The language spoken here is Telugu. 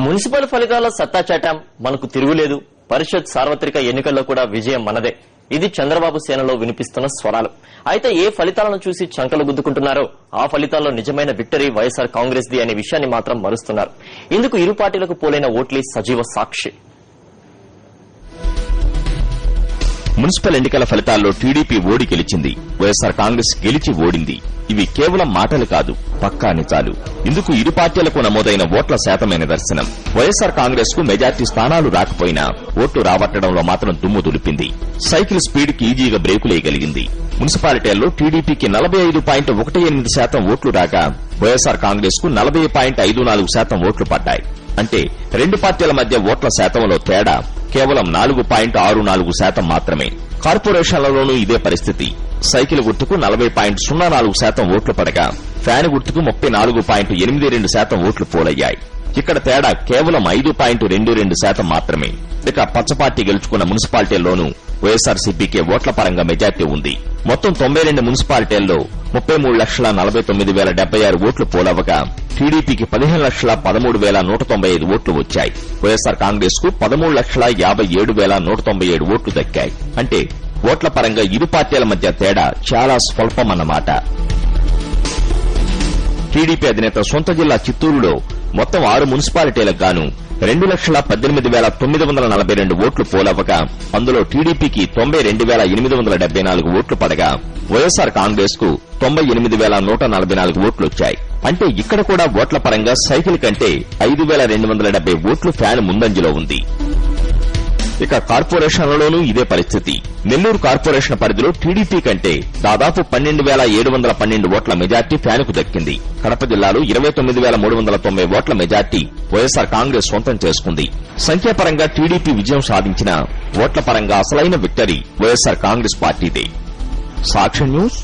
మున్సిపల్ ఫలితాల సత్తా చాటాం, మనకు తిరుగులేదు, పరిషత్ సార్వత్రిక ఎన్నికల్లో కూడా విజయం మనదే. ఇది చంద్రబాబు సేనలో వినిపిస్తున్న స్వరాలు. అయితే ఏ ఫలితాలను చూసి చంకలు గుద్దుకుంటున్నారో ఆ ఫలితాల్లో నిజమైన విక్టరీ వైఎస్ఆర్ కాంగ్రెస్ ది అనే విషయాన్ని మాత్రం మరుస్తున్నారు. ఇందుకు ఇరు పార్టీలకు పోలైన ఓట్లే సజీవ సాక్షి. మున్సిపల్ ఎన్నికల ఫలితాల్లో టీడీపీ ఓడి గెలిచింది, వైఎస్ఆర్ కాంగ్రెస్ గెలిచి ఓడింది. ఇవి కేవలం మాటలు కాదు, పక్కా నిజాలు. ఇందుకు ఇరు పార్టీలకు నమోదైన ఓట్ల శాతమే నిదర్శనం. వైఎస్ఆర్ కాంగ్రెస్ కు మెజార్టీ స్థానాలు రాకపోయినా ఓట్లు రాబట్టడంలో మాత్రం దుమ్ము దులిపింది. సైకిల్ స్పీడ్ కి ఈజీగా బ్రేకులేయగలిగింది. మున్సిపాలిటీల్లో టీడీపీకి 45.18% ఓట్లు రాగా వైఎస్ఆర్ కాంగ్రెస్ కు 40.54% ఓట్లు పడ్డాయి. అంటే రెండు పార్టీల మధ్య ఓట్ల శాతంలో తేడా కేవలం 4.64% మాత్రమే. కార్పొరేషన్లలోనూ ఇదే పరిస్థితి. సైకిల్ గుర్తుకు 40.04% ఓట్లు పడగా ఫ్యాన్ గుర్తుకు 34.82% ఓట్లు పోలయ్యాయి. ఇక్కడ తేడా కేవలం 5.22% మాత్రమే. ఇక పచ్చపార్టీ గెలుచుకున్న మున్సిపాలిటీల్లోనూ వైఎస్ఆర్సీపీకే ఓట్ల పరంగా మెజార్టీ ఉంది. మొత్తం 92 మున్సిపాలిటీల్లో 33,49,076 ఓట్లు పోలవగా టీడీపీకి 15,13,195 ఓట్లు వచ్చాయి. వైఎస్ఆర్ కాంగ్రెస్ కు 13,57,197 ఓట్లు దక్కాయి. అంటే ఓట్ల పరంగా ఇరు పార్టీల మధ్య తేడా చాలా స్వల్పమన్నమాట. టీడీపీ అధినేత సొంత జిల్లా చిత్తూరులో మొత్తం 6 మున్సిపాలిటీలకు గాను 2,18,942 ఓట్లు పోలవ్వగా అందులో టీడీపీకి 92,874 ఓట్లు పడగా వైఎస్ఆర్ కాంగ్రెస్ కు 98,144 ఓట్లొచ్చాయి. అంటే ఇక్కడ కూడా ఓట్ల పరంగా సైకిల్ కంటే 5,270 ఓట్లు ఫ్యాన్ ముందంజలో ఉంది. ఇక కార్పొరేషన్లలోనూ ఇదే పరిస్థితి. నెల్లూరు కార్పొరేషన్ పరిధిలో టీడీపీ కంటే దాదాపు 12,712 ఓట్ల మెజార్టీ ఫ్యాన్ కు దక్కింది. కడప జిల్లాలో 29,390 ఓట్ల మెజార్టీ వైఎస్ఆర్ కాంగ్రెస్ సొంతం చేసుకుంది. సంఖ్యాపరంగా టీడీపీ విజయం సాధించిన ఓట్ల పరంగా అసలైన విక్టరీ వైఎస్ఆర్ కాంగ్రెస్ పార్టీదే. సాక్షి న్యూస్.